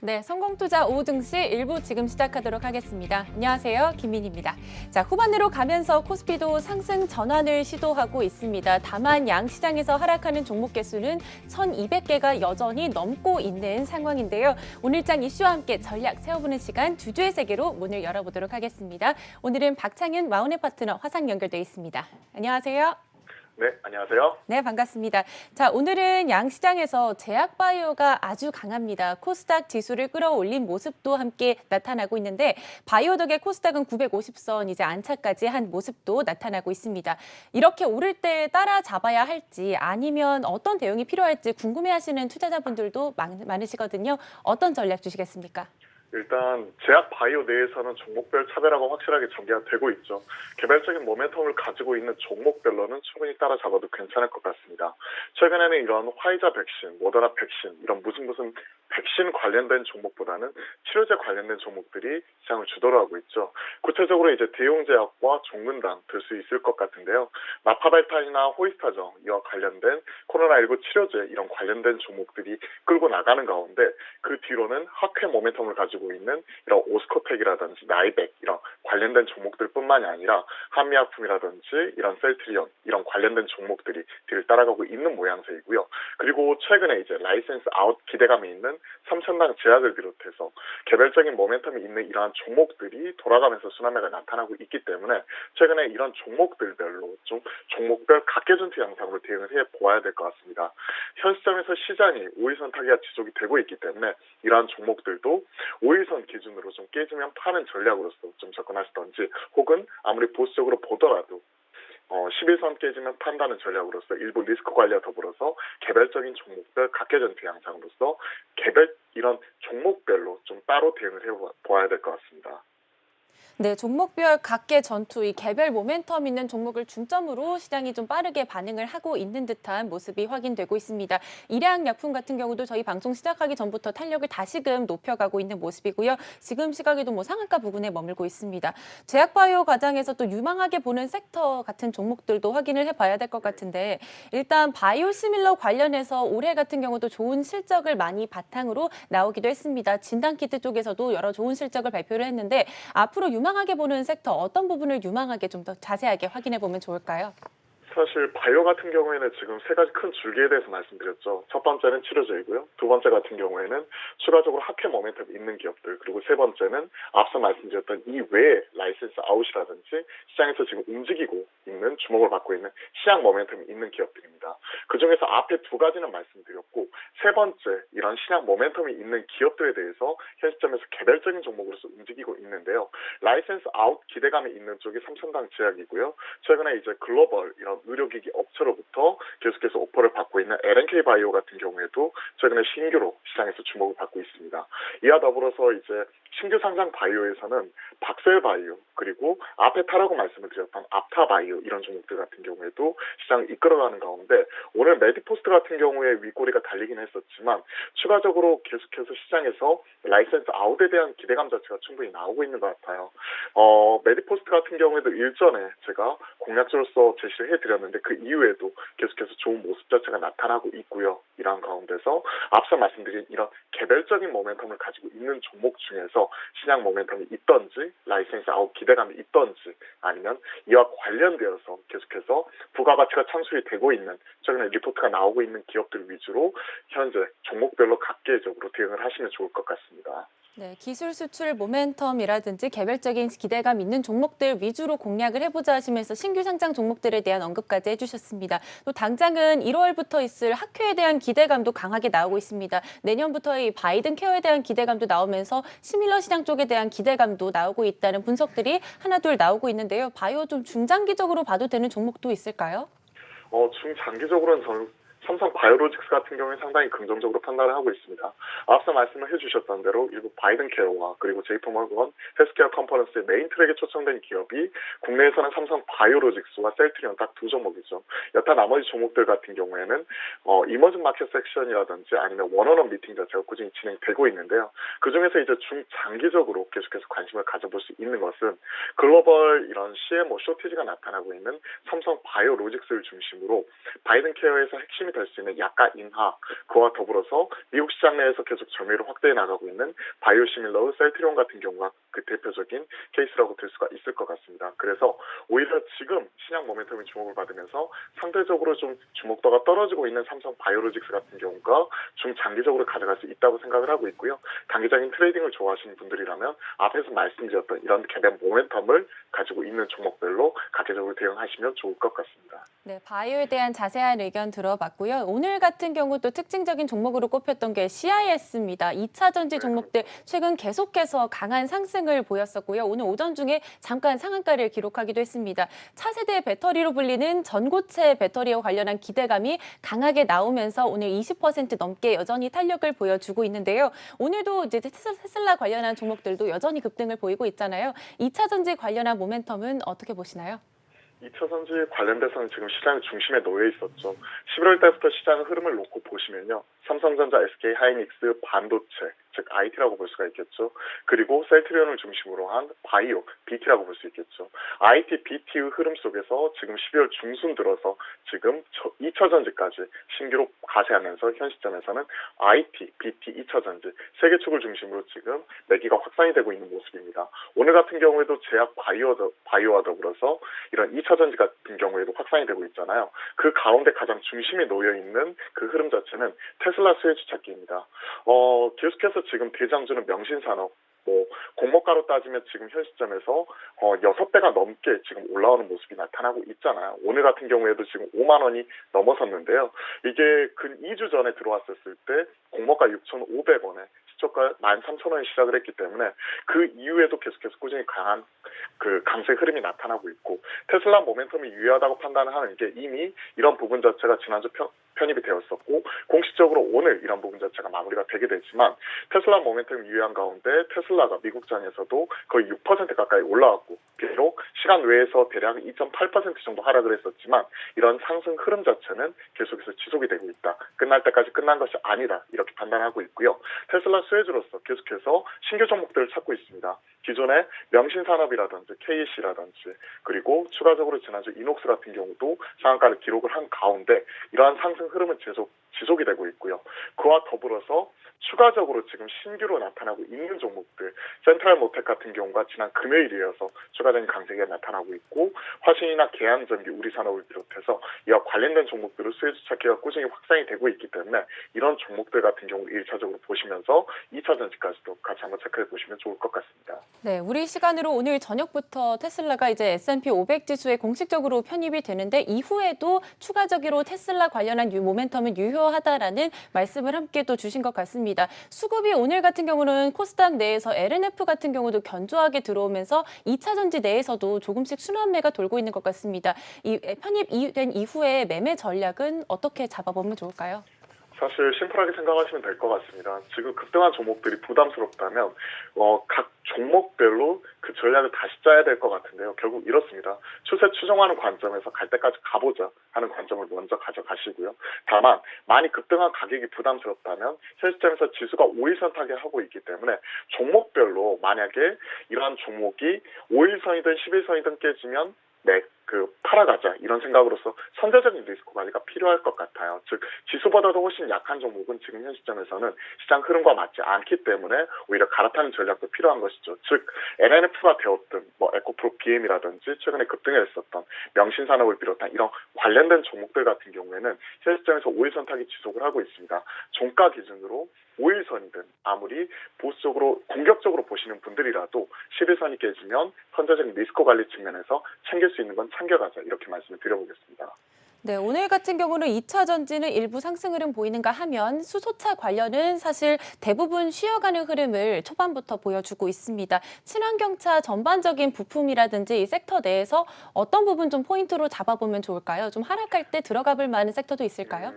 네, 성공투자 오후 증시 1부 지금 시작하도록 하겠습니다. 안녕하세요, 김민희입니다. 자, 후반으로 가면서 코스피도 상승 전환을 시도하고 있습니다. 다만 양시장에서 하락하는 종목 개수는 1,200개가 여전히 넘고 있는 상황인데요. 오늘장 이슈와 함께 전략 세워보는 시간 두 주의 세계로 문을 열어보도록 하겠습니다. 오늘은 박창윤 와운의 파트너 화상 연결돼 있습니다. 안녕하세요. 네, 안녕하세요. 네, 반갑습니다. 자, 오늘은 양시장에서 제약바이오가 아주 강합니다. 코스닥 지수를 끌어올린 모습도 함께 나타나고 있는데 바이오 덕에 코스닥은 950선 이제 안착까지 한 모습도 나타나고 있습니다. 이렇게 오를 때 따라잡아야 할지 아니면 어떤 대응이 필요할지 궁금해하시는 투자자분들도 많으시거든요. 어떤 전략 주시겠습니까? 일단 제약 바이오 내에서는 종목별 차별화가 확실하게 전개가 되고 있죠. 개별적인 모멘텀을 가지고 있는 종목별로는 충분히 따라잡아도 괜찮을 것 같습니다. 최근에는 이런 화이자 백신, 모더나 백신, 이런 무슨 백신 관련된 종목보다는 치료제 관련된 종목들이 시장을 주도를 하고 있죠. 구체적으로 이제 대용제약과 종근당 들 수 있을 것 같은데요. 나파발탄이나 호이스타정 이와 관련된 코로나19 치료제 이런 관련된 종목들이 끌고 나가는 가운데 그 뒤로는 학회 모멘텀을 가지고 있는 이런 오스코텍이라든지 나이백 이런 관련된 종목들뿐만이 아니라 한미약품이라든지 이런 셀트리온 이런 관련된 종목들이 뒤를 따라가고 있는 모양새이고요. 그리고 최근에 이제 라이센스 아웃 기대감이 있는 삼천당 제약을 비롯해서 개별적인 모멘텀이 있는 이러한 종목들이 돌아가면서 순환매가 나타나고 있기 때문에 최근에 이런 종목들별로 좀 종목별 각계전투 양상으로 대응을 해보아야 될 것 같습니다. 현 시점에서 시장이 5일선 타기가 지속이 되고 있기 때문에 이러한 종목들도 5일선 기준으로 좀 깨지면 파는 전략으로서 좀 접근하시던지 혹은 아무리 보수적으로 보더라도 11선 깨지면 판다는 전략으로서 일부 리스크 관리와 더불어서 개별적인 종목별 각계전투 양상으로서 이런 종목별로 좀 따로 대응을 해보아야 될 것 같습니다. 네, 종목별 각계 전투, 이 개별 모멘텀 있는 종목을 중점으로 시장이 좀 빠르게 반응을 하고 있는 듯한 모습이 확인되고 있습니다. 일양약품 같은 경우도 저희 방송 시작하기 전부터 탄력을 다시금 높여가고 있는 모습이고요. 지금 시각에도 상한가 부근에 머물고 있습니다. 제약바이오 과장에서 또 유망하게 보는 섹터 같은 종목들도 확인을 해봐야 될 것 같은데 일단 바이오시밀러 관련해서 올해 같은 경우도 좋은 실적을 많이 바탕으로 나오기도 했습니다. 진단키트 쪽에서도 여러 좋은 실적을 발표를 했는데 앞으로 유망하게 보는 섹터 어떤 부분을 유망하게 좀 더 자세하게 확인해 보면 좋을까요? 사실 바이오 같은 경우에는 지금 세 가지 큰 줄기에 대해서 말씀드렸죠. 첫 번째는 치료제이고요. 두 번째 같은 경우에는 추가적으로 학회 모멘텀 있는 기업들, 그리고 세 번째는 앞서 말씀드렸던 이 외에 라이센스 아웃이라든지 시장에서 지금 움직이고 있는 주목을 받고 있는 시장 모멘텀이 있는 기업들입니다. 그중에서 앞에 두 가지는 말씀드렸고 세 번째 이런 시장 모멘텀이 있는 기업들에 대해서 현 시점에서 개별적인 종목으로서 움직이고 있는데요. 라이센스 아웃 기대감이 있는 쪽이 삼천당 제약이고요. 최근에 이제 글로벌 이런 의료기기 업체로부터 계속해서 오퍼를 받고 있는 LNK 바이오 같은 경우에도 최근에 신규로 시장에서 주목을 받고 있습니다. 이와 더불어서 이제 신규 상장 바이오에서는 박셀 바이오 그리고 앞에 타라고 말씀을 드렸던 앞타 바이오 이런 종목들 같은 경우에도 시장을 이끌어가는 가운데 오늘 메디포스트 같은 경우에 윗꼬리가 달리긴 했었지만 추가적으로 계속해서 시장에서 라이센스 아웃에 대한 기대감 자체가 충분히 나오고 있는 것 같아요. 메디포스트 같은 경우에도 일전에 제가 공략주로서 제시를 해드렸는데 그 이후에도 계속해서 좋은 모습 자체가 나타나고 있고요. 이러한 가운데서 앞서 말씀드린 이런 개별적인 모멘텀을 가지고 있는 종목 중에서 시장 모멘텀이 있던지 라이센스 아웃 기대감이 있던지 아니면 이와 관련되어서 계속해서 부가가치가 창출이 되고 있는 최근에 리포트가 나오고 있는 기업들 위주로 현재 종목별로 각계적으로 대응을 하시면 좋을 것 같습니다. 네, 기술 수출 모멘텀이라든지 개별적인 기대감 있는 종목들 위주로 공략을 해보자 하시면서 신규 상장 종목들에 대한 언급까지 해주셨습니다. 또 당장은 1월부터 있을 학회에 대한 기대감도 강하게 나오고 있습니다. 내년부터의 바이든 케어에 대한 기대감도 나오면서 시밀러 시장 쪽에 대한 기대감도 나오고 있다는 분석들이 하나둘 나오고 있는데요. 바이오 좀 중장기적으로 봐도 되는 종목도 있을까요? 중장기적으로는 저는 삼성 바이오로직스 같은 경우에 상당히 긍정적으로 판단을 하고 있습니다. 앞서 말씀을 해주셨던 대로 일부 바이든 케어와 그리고 제이포머건 헬스케어 컨퍼런스의 메인 트랙에 초청된 기업이 국내에서는 삼성 바이오로직스와 셀트리온 딱 두 종목이죠. 여타 나머지 종목들 같은 경우에는 이머징 마켓 섹션이라든지 아니면 원어원 미팅 자체가 꾸준히 진행되고 있는데요. 그중에서 이제 중장기적으로 계속해서 관심을 가져볼 수 있는 것은 글로벌 이런 CMO 쇼티지가 나타나고 있는 삼성 바이오로직스를 중심으로 바이든 케어에서 핵심이 될 수 있는 약가 인하, 그와 더불어서 미국 시장 내에서 계속 점유율을 확대해 나가고 있는 바이오시밀러, 셀트리온 같은 경우가 그 대표적인 케이스라고 들 수가 있을 것 같습니다. 그래서 오히려 지금 시장 모멘텀이 주목을 받으면서 상대적으로 좀 주목도가 떨어지고 있는 삼성 바이오로직스 같은 경우가 중장기적으로 가져갈 수 있다고 생각을 하고 있고요. 단기적인 트레이딩을 좋아하시는 분들이라면 앞에서 말씀드렸던 이런 개별 모멘텀을 가지고 있는 종목별로 가계적으로 대응하시면 좋을 것 같습니다. 네, 바이오에 대한 자세한 의견 들어봤고요. 오늘 같은 경우 또 특징적인 종목으로 꼽혔던 게 CIS입니다. 2차 전지 종목들 최근 계속해서 강한 상승을 보였었고요. 오늘 오전 중에 잠깐 상한가를 기록하기도 했습니다. 차세대 배터리로 불리는 전고체 배터리와 관련한 기대감이 강하게 나오면서 오늘 20% 넘게 여전히 탄력을 보여주고 있는데요. 오늘도 이제 테슬라 관련한 종목들도 여전히 급등을 보이고 있잖아요. 2차 전지 관련한 모멘텀은 어떻게 보시나요? 2차 전지 관련돼서는 지금 시장 중심에 놓여 있었죠. 11월 달부터 시장 흐름을 놓고 보시면요. 삼성전자, SK 하이닉스, 반도체, 즉 IT라고 볼 수가 있겠죠. 그리고 셀트리온을 중심으로 한 바이오, BT라고 볼 수 있겠죠. IT, BT의 흐름 속에서 지금 12월 중순 들어서 지금 2차 전지까지 신규로 가세하면서 현 시점에서는 IT, BT, 2차 전지 세 개 축을 중심으로 지금 매기가 확산이 되고 있는 모습입니다. 오늘 같은 경우에도 제약 바이오와 더불어서 이런 2차 전지 같은 경우에도 확산이 되고 있잖아요. 그 가운데 가장 중심에 놓여 있는 그 흐름 자체는 테슬라 수혜주 찾기입니다. 계속해서 지금 대장주는 명신산업, 공모가로 따지면 지금 현 시점에서 6배가 넘게 지금 올라오는 모습이 나타나고 있잖아요. 오늘 같은 경우에도 지금 5만 원이 넘어섰는데요. 이게 근 2주 전에 들어왔었을 때 공모가 6,500원에 시초가 13,000원에 시작을 했기 때문에 그 이후에도 계속해서 꾸준히 강한 그 강세 흐름이 나타나고 있고, 테슬라 모멘텀이 유효하다고 판단하는 게 이미 이런 부분 자체가 지난주 편입이 되었었고 공식적으로 오늘 이런 부분 자체가 마무리가 되게 되지만, 테슬라 모멘텀이 유효한 가운데 테슬라가 미국장에서도 거의 6% 가까이 올라왔고, 비록 시간 외에서 대략 2.8% 정도 하락을 했었지만 이런 상승 흐름 자체는 계속해서 지속이 되고 있다. 끝날 때까지 끝난 것이 아니다. 이렇게 판단하고 있고요. 테슬라 수혜주로서 계속해서 신규 종목들을 찾고 있습니다. 기존의 명신산업이라든지 KC라든지 그리고 추가적으로 지난주 이녹스 같은 경우도 상한가를 기록을 한 가운데 이러한 상승 흐름은 지속이 되고 있고요. 그와 더불어서 추가적으로 지금 신규로 나타나고 있는 종목들, 센트럴모텍 같은 경우가 지난 금요일이어서 추가적인 강세가 나타나고 있고, 화신이나 계양전기, 우리산업을 비롯해서 이와 관련된 종목들을 수혜주 찾기가 꾸준히 확산이 되고 있기 때문에 이런 종목들 같은 경우 1차적으로 보시면서 2차 전지까지도 같이 한번 체크해 보시면 좋을 것 같습니다. 네, 우리 시간으로 오늘 저녁부터 테슬라가 이제 S&P 500 지수에 공식적으로 편입이 되는데 이후에도 추가적으로 테슬라 관련한 모멘텀은 유효하다라는 말씀을 함께 또 주신 것 같습니다. 수급이 오늘 같은 경우는 코스닥 내에서 LNF 같은 경우도 견조하게 들어오면서 2차 전지 내에서도 조금씩 순환매가 돌고 있는 것 같습니다. 이 편입된 이후에 매매 전략은 어떻게 잡아보면 좋을까요? 사실 심플하게 생각하시면 될 것 같습니다. 지금 급등한 종목들이 부담스럽다면 각 종목별로 그 전략을 다시 짜야 될 것 같은데요. 결국 이렇습니다. 추세 추종하는 관점에서 갈 때까지 가보자 하는 관점을 먼저 가져가시고요. 다만 많이 급등한 가격이 부담스럽다면 현 시점에서 지수가 5일선 타결하고 있기 때문에 종목별로 만약에 이러한 종목이 5일선이든 10일선이든 깨지면 팔아가자 이런 생각으로서 선제적인 리스크 관리가 필요할 것 같아요. 즉 지수보다도 훨씬 약한 종목은 지금 현 시점에서는 시장 흐름과 맞지 않기 때문에 오히려 갈아타는 전략도 필요한 것이죠. 즉 LNF가 되었든 에코프로 BM이라든지 최근에 급등했었던 명신산업을 비롯한 이런 관련된 종목들 같은 경우에는 현 시점에서 5일선 타기 지속을 하고 있습니다. 종가 기준으로 5일선이든 아무리 보수적으로 공격적으로 보시는 분들이라도 11선이 깨지면 선제적인 리스크 관리 측면에서 챙길 수 있는 건 챙겨가자 이렇게 말씀을 드려보겠습니다. 네, 오늘 같은 경우는 2차 전지는 일부 상승 흐름 보이는가 하면 수소차 관련은 사실 대부분 쉬어가는 흐름을 초반부터 보여주고 있습니다. 친환경차 전반적인 부품이라든지 이 섹터 내에서 어떤 부분 좀 포인트로 잡아보면 좋을까요? 좀 하락할 때 들어가 볼 만한 섹터도 있을까요?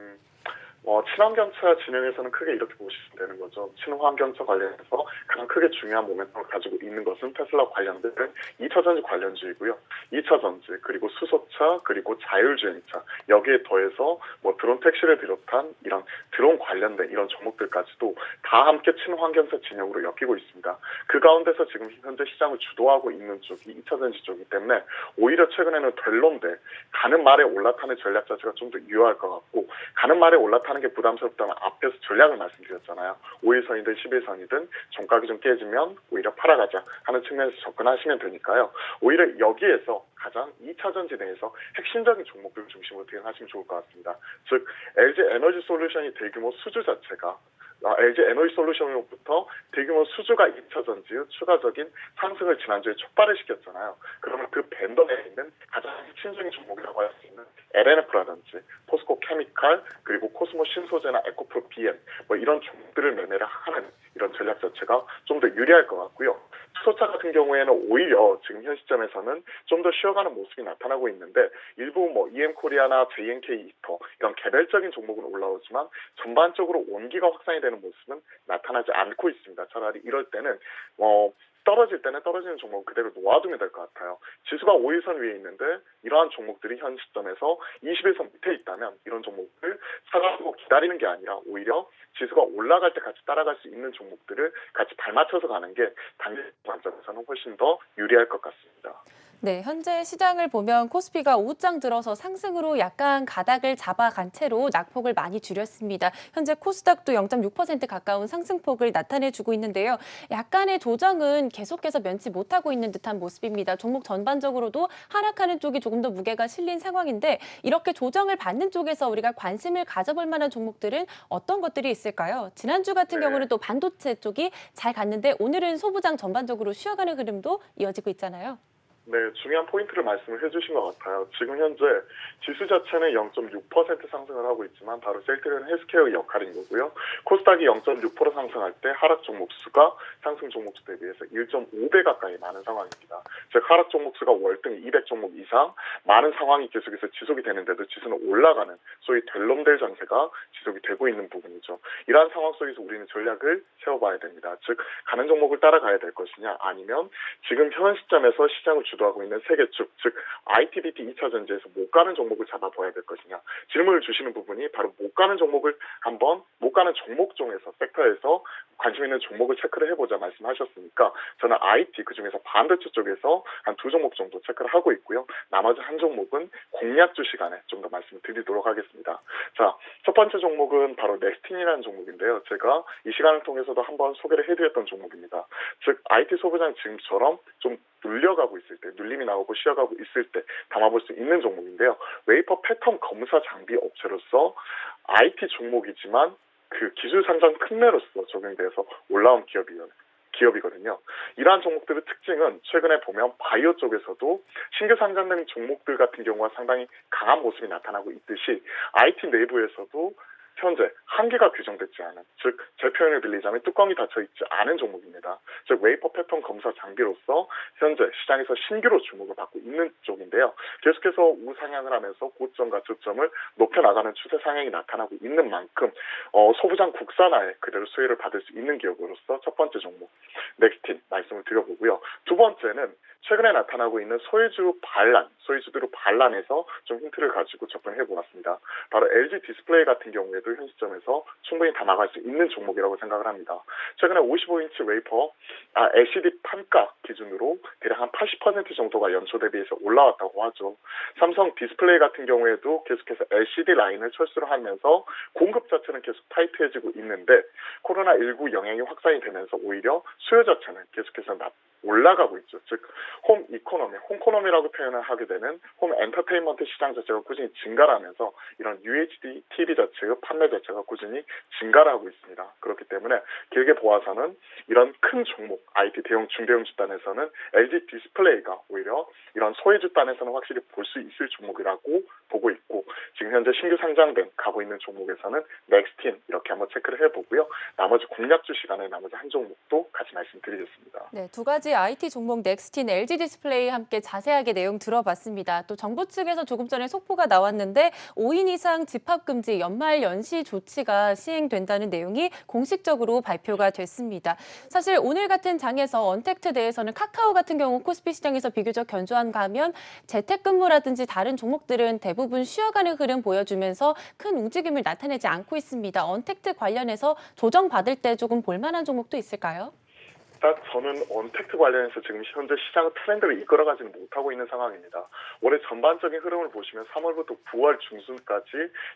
친환경차 진영에서는 크게 이렇게 보시면 되는 거죠. 친환경차 관련해서 가장 크게 중요한 모멘텀을 가지고 있는 것은 테슬라 관련된 2차 전지 관련주이고요. 2차 전지, 그리고 수소차, 그리고 자율주행차, 여기에 더해서 드론 택시를 비롯한 이런 드론 관련된 이런 종목들까지도 다 함께 친환경차 진영으로 엮이고 있습니다. 그 가운데서 지금 현재 시장을 주도하고 있는 쪽이 2차 전지 쪽이기 때문에 오히려 최근에는 될런데 가는 말에 올라타는 전략 자체가 좀 더 유효할 것 같고, 가는 말에 올라타는 게 부담스럽다면 앞에서 전략을 말씀드렸잖아요. 5일선이든 11선이든 종가가 좀 깨지면 오히려 팔아가자 하는 측면에서 접근하시면 되니까요. 오히려 여기에서 가장 2차 전지 내에서 핵심적인 종목들 중심으로 대응하시면 좋을 것 같습니다. 즉 LG 에너지 솔루션이 대규모 수주 자체가 LG 에너지 솔루션으로부터 대규모 수주가 2차 전지의 추가적인 상승을 지난주에 촉발을 시켰잖아요. 그러면 그 밴더 내에 있는 가장 핵심적인 종목이라고 할 수 있는 LNF라든지 포스코 케미칼, 그리고 코스모 신소재나 에코프로 BM 이런 종목들을 매매를 하는 이런 전략 자체가 좀 더 유리할 것 같고요. 수소차 같은 경우에는 오히려 지금 현 시점에서는 좀 더 쉬어가는 모습이 나타나고 있는데, 일부 EM코리아나 JNK 히터 이런 개별적인 종목은 올라오지만 전반적으로 원기가 확산이 되는 모습은 나타나지 않고 있습니다. 차라리 이럴 때는 떨어질 때는 떨어지는 종목을 그대로 놓아두면 될 것 같아요. 지수가 5일선 위에 있는데 이러한 종목들이 현 시점에서 21선 밑에 있다면 이런 종목을 사가지고 기다리는 게 아니라 오히려 지수가 올라갈 때 같이 따라갈 수 있는 종목들을 같이 발맞춰서 가는 게 단기 관점에서는 훨씬 더 유리할 것 같습니다. 네, 현재 시장을 보면 코스피가 오후장 들어서 상승으로 약간 가닥을 잡아간 채로 낙폭을 많이 줄였습니다. 현재 코스닥도 0.6% 가까운 상승폭을 나타내주고 있는데요. 약간의 조정은 계속해서 면치 못하고 있는 듯한 모습입니다. 종목 전반적으로도 하락하는 쪽이 조금 더 무게가 실린 상황인데, 이렇게 조정을 받는 쪽에서 우리가 관심을 가져볼 만한 종목들은 어떤 것들이 있을까요? 지난주 같은 경우는 또 반도체 쪽이 잘 갔는데 오늘은 소부장 전반적으로 쉬어가는 흐름도 이어지고 있잖아요. 네, 중요한 포인트를 말씀을 해주신 것 같아요. 지금 현재 지수 자체는 0.6% 상승을 하고 있지만 바로 셀트리온 헬스케어의 역할인 거고요. 코스닥이 0.6% 상승할 때 하락 종목 수가 상승 종목 수 대비해서 1.5배 가까이 많은 상황입니다. 즉 하락 종목 수가 월등 200 종목 이상 많은 상황이 계속해서 지속이 되는데도 지수는 올라가는 소위 될놈될 장세가 지속이 되고 있는 부분이죠. 이러한 상황 속에서 우리는 전략을 세워봐야 됩니다. 즉 가는 종목을 따라가야 될 것이냐, 아니면 지금 현 시점에서 시장을 주도하고 있는 세계축, 즉 ITBT 2차 전지에서 못 가는 종목을 잡아봐야 될 것이냐, 질문을 주시는 부분이 바로 못 가는 종목을 한번 못 가는 종목종에서 섹터에서 관심 있는 종목을 체크를 해보자 말씀하셨으니까 저는 IT, 그중에서 반도체 쪽에서 한 2종목 정도 체크를 하고 있고요. 나머지 한 종목은 공략주 시간에 좀 더 말씀을 드리도록 하겠습니다. 자, 첫 번째 종목은 바로 넥스틴이라는 종목인데요. 제가 이 시간을 통해서도 한번 소개를 해드렸던 종목입니다. 즉 IT 소부장 지금처럼 좀 눌려가고 있을 때, 눌림이 나오고 쉬어가고 있을 때 담아볼 수 있는 종목인데요. 웨이퍼 패턴 검사 장비 업체로서 IT 종목이지만 그 기술 상장 특례로서 적용돼서 올라온 기업이거든요. 이러한 종목들의 특징은 최근에 보면 바이오 쪽에서도 신규 상장된 종목들 같은 경우가 상당히 강한 모습이 나타나고 있듯이 IT 내부에서도 현재 한계가 규정되지 않은, 즉 제 표현을 빌리자면 뚜껑이 닫혀있지 않은 종목입니다. 즉 웨이퍼 패턴 검사 장비로서 현재 시장에서 신규로 주목을 받고 있는 쪽인데요. 계속해서 우상향을 하면서 고점과 저점을 높여나가는 추세 상향이 나타나고 있는 만큼 소부장 국산화에 그대로 수혜를 받을 수 있는 기업으로서 첫 번째 종목 넥스틴 말씀을 드려보고요. 두 번째는 최근에 나타나고 있는 소외주들의 반란에서 좀 힌트를 가지고 접근해 보았습니다. 바로 LG 디스플레이 같은 경우에도 현 시점에서 충분히 담아갈 수 있는 종목이라고 생각을 합니다. 최근에 55인치 LCD 판가 기준으로 대략 한 80% 정도가 연초 대비해서 올라왔다고 하죠. 삼성 디스플레이 같은 경우에도 계속해서 LCD 라인을 철수를 하면서 공급 자체는 계속 타이트해지고 있는데, 코로나19 영향이 확산이 되면서 오히려 수요 자체는 계속해서 올라가고 있죠. 즉 홈 이코노미라고 표현을 하게 되는 홈 엔터테인먼트 시장 자체가 꾸준히 증가를 하면서 이런 UHD TV 자체의 판매 자체가 꾸준히 증가를 하고 있습니다. 그렇기 때문에 길게 보아서는 이런 큰 종목 IT 대형 중대형주 단에서는 LG 디스플레이가 오히려 이런 소외주 단에서는 확실히 볼 수 있을 종목이라고 보고 있고, 지금 현재 신규 상장된 가고 있는 종목에서는 넥스틴 이렇게 한번 체크를 해보고요. 나머지 공략주 시간에 나머지 한 종목도 같이 말씀드리겠습니다. 네, 두 가지 IT 종목 넥스틴, LG 디스플레이 함께 자세하게 내용 들어봤습니다. 또 정부 측에서 조금 전에 속보가 나왔는데 5인 이상 집합 금지 연말 연시 전시 조치가 시행된다는 내용이 공식적으로 발표가 됐습니다. 사실 오늘 같은 장에서 언택트 내에서는 카카오 같은 경우 코스피 시장에서 비교적 견조한가 하면 재택근무라든지 다른 종목들은 대부분 쉬어가는 흐름 보여주면서 큰 움직임을 나타내지 않고 있습니다. 언택트 관련해서 조정받을 때 조금 볼만한 종목도 있을까요? 일단 저는 언택트 관련해서 지금 현재 시장 트렌드를 이끌어가지는 못하고 있는 상황입니다. 올해 전반적인 흐름을 보시면 3월부터 9월 중순까지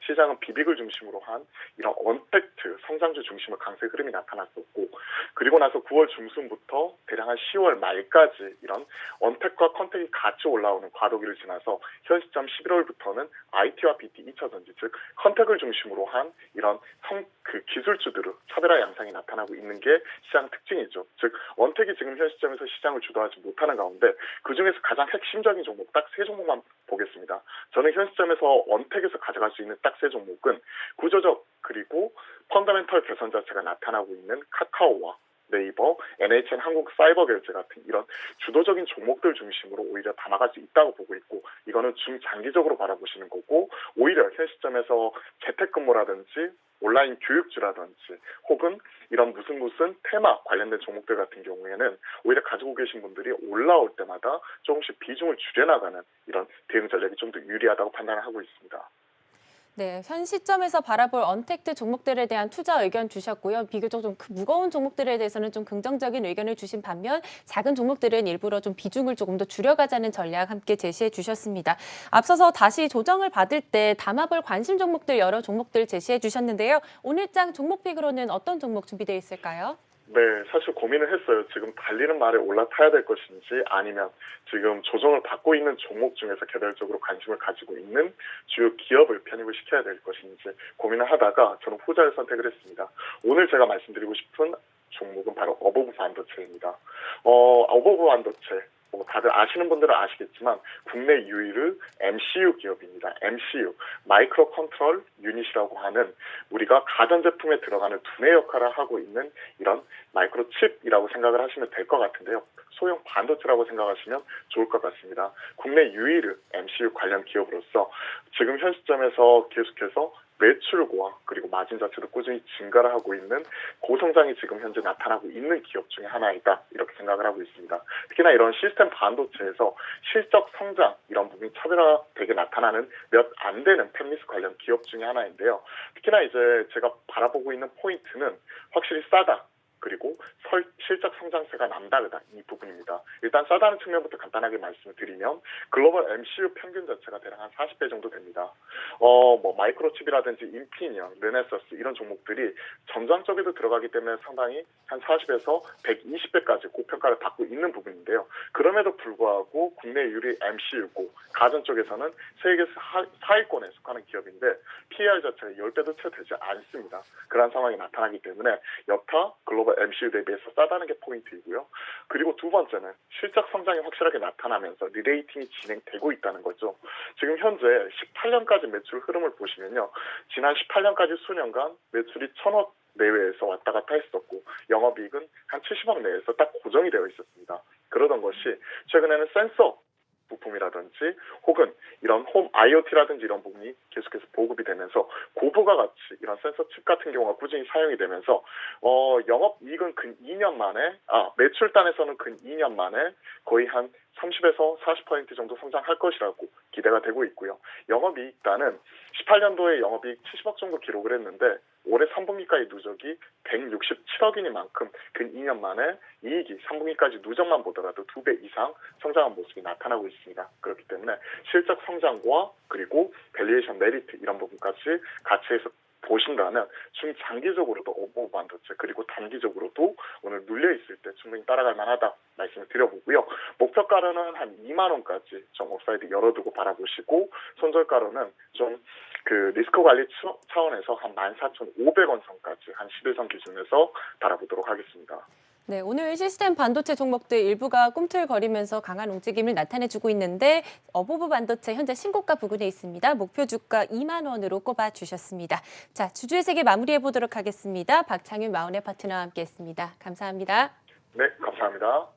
시장은 비빅을 중심으로 한 이런 언택트 성장주 중심의 강세 흐름이 나타났었고, 그리고 나서 9월 중순부터 대략 한 10월 말까지 이런 언택과 컨택이 같이 올라오는 과도기를 지나서 현 시점 11월부터는 IT와 BT 2차 전지, 즉 컨택을 중심으로 한 이런 기술주들의 차별화 양상이 나타나고 있는 게 시장 특징이죠. 즉 언택이 지금 현 시점에서 시장을 주도하지 못하는 가운데 그중에서 가장 핵심적인 종목 딱 세 종목만 보겠습니다. 저는 현 시점에서 언택에서 가져갈 수 있는 딱 세 종목은 구조적 그리고 펀더멘털 개선 자체가 나타나고 있는 카카오와 네이버, NHN 한국사이버결제 같은 이런 주도적인 종목들 중심으로 오히려 담아갈 수 있다고 보고 있고, 이거는 중장기적으로 바라보시는 거고, 오히려 현 시점에서 재택근무라든지 온라인 교육주라든지 혹은 이런 무슨 테마 관련된 종목들 같은 경우에는 오히려 가지고 계신 분들이 올라올 때마다 조금씩 비중을 줄여나가는 이런 대응 전략이 좀 더 유리하다고 판단을 하고 있습니다. 네, 현 시점에서 바라볼 언택트 종목들에 대한 투자 의견 주셨고요. 비교적 좀 무거운 종목들에 대해서는 좀 긍정적인 의견을 주신 반면 작은 종목들은 일부러 좀 비중을 조금 더 줄여가자는 전략 함께 제시해 주셨습니다. 앞서서 다시 조정을 받을 때 담아볼 관심 종목들 여러 종목들 제시해 주셨는데요. 오늘장 종목픽으로는 어떤 종목 준비되어 있을까요? 네, 사실 고민을 했어요. 지금 달리는 말에 올라타야 될 것인지 아니면 지금 조정을 받고 있는 종목 중에서 개별적으로 관심을 가지고 있는 주요 기업을 편입을 시켜야 될 것인지 고민을 하다가 저는 후자를 선택을 했습니다. 오늘 제가 말씀드리고 싶은 종목은 바로 어버브 반도체입니다. 어버브 반도체. 다들 아시는 분들은 아시겠지만 국내 유일의 MCU 기업입니다. MCU, 마이크로 컨트롤 유닛이라고 하는 우리가 가전제품에 들어가는 두뇌 역할을 하고 있는 이런 마이크로칩이라고 생각을 하시면 될 것 같은데요. 소형 반도체라고 생각하시면 좋을 것 같습니다. 국내 유일의 MCU 관련 기업으로서 지금 현 시점에서 계속해서 매출과 그리고 마진 자체도 꾸준히 증가를 하고 있는 고성장이 지금 현재 나타나고 있는 기업 중에 하나이다, 이렇게 생각을 하고 있습니다. 특히나 이런 시스템 반도체에서 실적 성장 이런 부분이 차별화되게 나타나는 몇 안 되는 팹리스 관련 기업 중에 하나인데요. 특히나 이제 제가 바라보고 있는 포인트는 확실히 싸다, 그리고 실적 성장세가 남다르다, 이 부분입니다. 일단 싸다는 측면부터 간단하게 말씀을 드리면 글로벌 MCU 평균 자체가 대략 한 40배 정도 됩니다. 마이크로칩이라든지 인피니언, 르네서스 이런 종목들이 전장 쪽에도 들어가기 때문에 상당히 한 40에서 120배까지 고평가를 받고 있는 부분인데요. 그럼에도 불구하고 국내 유리 MCU고 가전 쪽에서는 세계 4위권에 속하는 기업인데 PER 자체가 10배도 채 되지 않습니다. 그러한 상황이 나타나기 때문에 여타 글로벌 MCU 대비해서 싸다는 게 포인트이고요. 그리고 두 번째는 실적 성장이 확실하게 나타나면서 리레이팅이 진행되고 있다는 거죠. 지금 현재 18년까지 매출 흐름을 보시면요. 지난 18년까지 수년간 매출이 1,000억 내외에서 왔다 갔다 했었고 영업이익은 한 70억 내에서 딱 고정이 되어 있었습니다. 그러던 것이 최근에는 센서 부품이라든지 혹은 이런 홈 IoT라든지 이런 부분이 계속해서 보급이 되면서 고부가가치 이런 센서 칩 같은 경우가 꾸준히 사용이 되면서 영업이익은 근 2년 만에 매출단에서는 근 2년 만에 거의 한 30에서 40% 정도 성장할 것이라고 기대가 되고 있고요. 영업이익단은 18년도에 영업이익 70억 정도 기록을 했는데 올해 3분기까지 누적이 167억이니만큼 근 2년 만에 이익이 3분기까지 누적만 보더라도 2배 이상 성장한 모습이 나타나고 있습니다. 그렇기 때문에 실적 성장과 그리고 밸류에이션 메리트 이런 부분까지 같이 해서 보신다면 중장기적으로도 어버브 반도체 그리고 단기적으로도 오늘 눌려 있을 때 충분히 따라갈 만하다 말씀을 드려보고요. 목표가로는 한 2만 원까지 좀 업사이드 열어두고 바라보시고 손절가로는 좀 리스크 관리 차원에서 한 14,500원 선까지 한 11선 기준에서 바라보도록 하겠습니다. 네, 오늘 시스템 반도체 종목들 일부가 꿈틀거리면서 강한 움직임을 나타내주고 있는데 어버브 반도체 현재 신고가 부근에 있습니다. 목표 주가 2만 원으로 꼽아주셨습니다. 자, 주주의 세계 마무리해보도록 하겠습니다. 박창윤 마운의 파트너와 함께했습니다. 감사합니다. 네, 감사합니다.